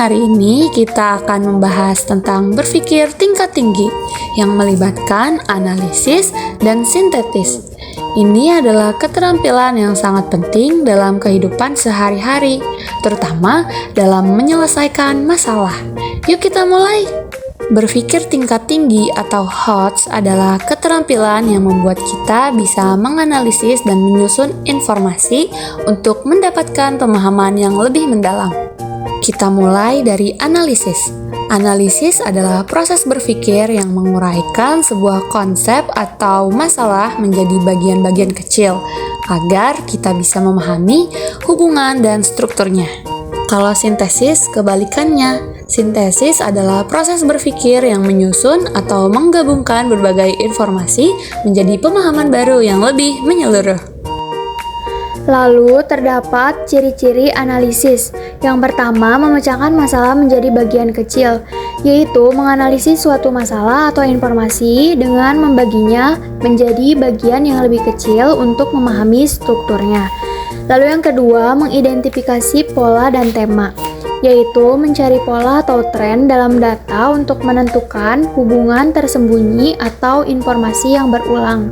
hari ini kita akan membahas tentang berpikir tingkat tinggi yang melibatkan analisis dan sintetis. Ini adalah keterampilan yang sangat penting dalam kehidupan sehari-hari, terutama dalam menyelesaikan masalah. Yuk kita mulai! Berpikir tingkat tinggi atau HOTS adalah keterampilan yang membuat kita bisa menganalisis dan menyusun informasi untuk mendapatkan pemahaman yang lebih mendalam. Kita mulai dari analisis. Analisis adalah proses berpikir yang menguraikan sebuah konsep atau masalah menjadi bagian-bagian kecil agar kita bisa memahami hubungan dan strukturnya. Kalau sintesis, kebalikannya. Sintesis adalah proses berpikir yang menyusun atau menggabungkan berbagai informasi menjadi pemahaman baru yang lebih menyeluruh. Lalu terdapat ciri-ciri analisis. Yang pertama, memecahkan masalah menjadi bagian kecil, yaitu menganalisis suatu masalah atau informasi dengan membaginya menjadi bagian yang lebih kecil untuk memahami strukturnya. Lalu yang kedua, mengidentifikasi pola dan tema, yaitu mencari pola atau tren dalam data untuk menentukan hubungan tersembunyi atau informasi yang berulang.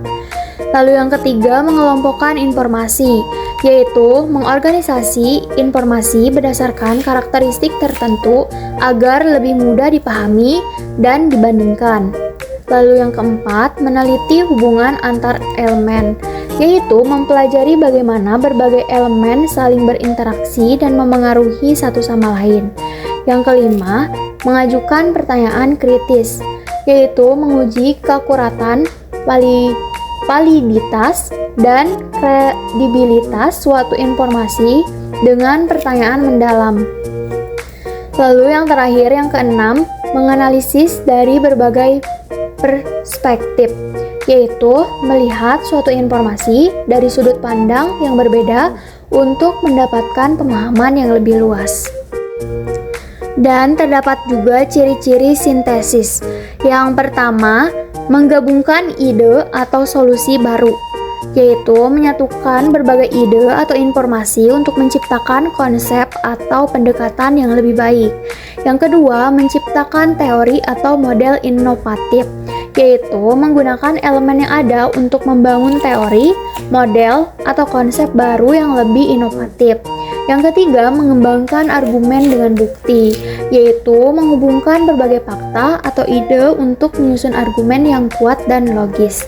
Lalu yang ketiga, mengelompokkan informasi, yaitu mengorganisasi informasi berdasarkan karakteristik tertentu agar lebih mudah dipahami dan dibandingkan. Lalu yang keempat, meneliti hubungan antar elemen, yaitu mempelajari bagaimana berbagai elemen saling berinteraksi dan memengaruhi satu sama lain. Yang kelima, mengajukan pertanyaan kritis, yaitu menguji keakuratan, validitas, dan kredibilitas suatu informasi dengan pertanyaan mendalam. Lalu yang terakhir, yang keenam, menganalisis dari berbagai perspektif, yaitu melihat suatu informasi dari sudut pandang yang berbeda untuk mendapatkan pemahaman yang lebih luas. Dan terdapat juga ciri-ciri sintesis. Yang pertama, menggabungkan ide atau solusi baru, yaitu menyatukan berbagai ide atau informasi untuk menciptakan konsep atau pendekatan yang lebih baik. Yang kedua, menciptakan teori atau model inovatif, yaitu menggunakan elemen yang ada untuk membangun teori, model, atau konsep baru yang lebih inovatif. Yang ketiga, mengembangkan argumen dengan bukti, yaitu menghubungkan berbagai fakta atau ide untuk menyusun argumen yang kuat dan logis.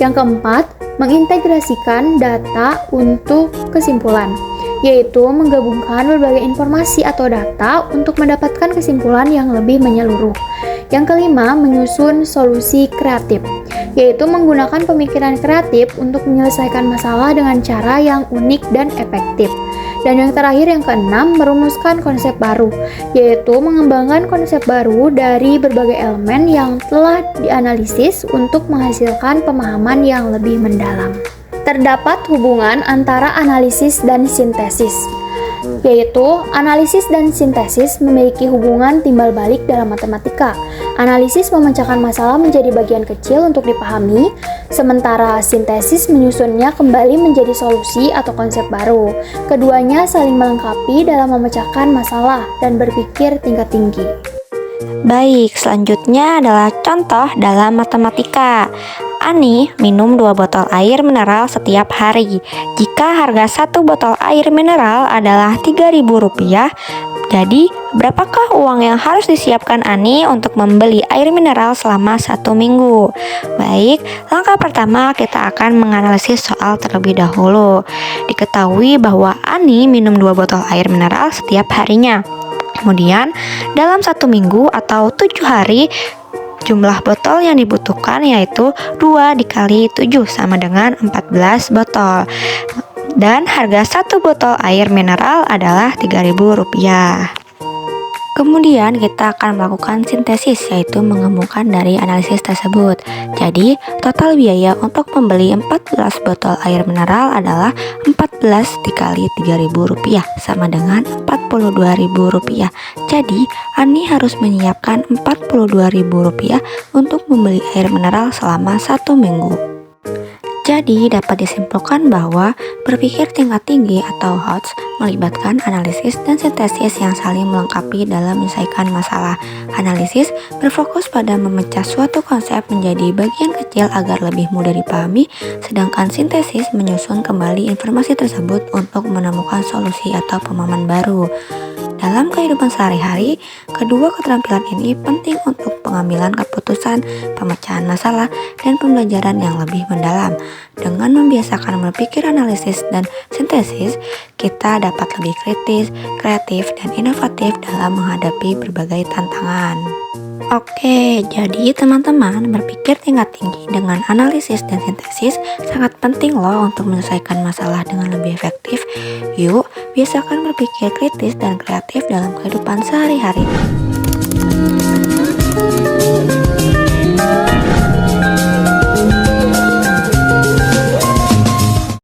Yang keempat, mengintegrasikan data untuk kesimpulan, yaitu menggabungkan berbagai informasi atau data untuk mendapatkan kesimpulan yang lebih menyeluruh. Yang kelima, menyusun solusi kreatif, yaitu menggunakan pemikiran kreatif untuk menyelesaikan masalah dengan cara yang unik dan efektif. Dan yang terakhir, yang keenam, merumuskan konsep baru, yaitu mengembangkan konsep baru dari berbagai elemen yang telah dianalisis untuk menghasilkan pemahaman yang lebih mendalam. Terdapat hubungan antara analisis dan sintesis, yaitu analisis dan sintesis memiliki hubungan timbal balik dalam matematika. Analisis memecahkan masalah menjadi bagian kecil untuk dipahami, sementara sintesis menyusunnya kembali menjadi solusi atau konsep baru. Keduanya saling melengkapi dalam memecahkan masalah dan berpikir tingkat tinggi. Baik, selanjutnya adalah contoh dalam matematika. Ani minum 2 botol air mineral setiap hari. Jika harga 1 botol air mineral adalah Rp3.000, jadi berapakah uang yang harus disiapkan Ani untuk membeli air mineral selama 1 minggu? Baik, langkah pertama kita akan menganalisis soal terlebih dahulu. Diketahui bahwa Ani minum 2 botol air mineral setiap harinya. Kemudian, dalam 1 minggu atau 7 hari, jumlah botol yang dibutuhkan yaitu 2 dikali 7 sama dengan 14 botol. Dan harga 1 botol air mineral adalah Rp3.000. Kemudian kita akan melakukan sintesis, yaitu menggabungkan dari analisis tersebut. Jadi, total biaya untuk membeli 14 botol air mineral adalah 14 dikali Rp3.000 sama dengan Rp42.000. Jadi, Ani harus menyiapkan Rp42.000 untuk membeli air mineral selama 1 minggu. Jadi dapat disimpulkan bahwa berpikir tingkat tinggi atau HOTS melibatkan analisis dan sintesis yang saling melengkapi dalam menyelesaikan masalah. Analisis berfokus pada memecah suatu konsep menjadi bagian kecil agar lebih mudah dipahami, sedangkan sintesis menyusun kembali informasi tersebut untuk menemukan solusi atau pemahaman baru. Dalam kehidupan sehari-hari, kedua keterampilan ini penting untuk pengambilan keputusan, pemecahan masalah, dan pembelajaran yang lebih mendalam. Dengan membiasakan berpikir analisis dan sintesis, kita dapat lebih kritis, kreatif, dan inovatif dalam menghadapi berbagai tantangan. Oke, jadi teman-teman berpikir tingkat tinggi dengan analisis dan sintesis sangat penting loh untuk menyelesaikan masalah dengan lebih efektif. Yuk, biasakan berpikir kritis dan kreatif dalam kehidupan sehari-hari.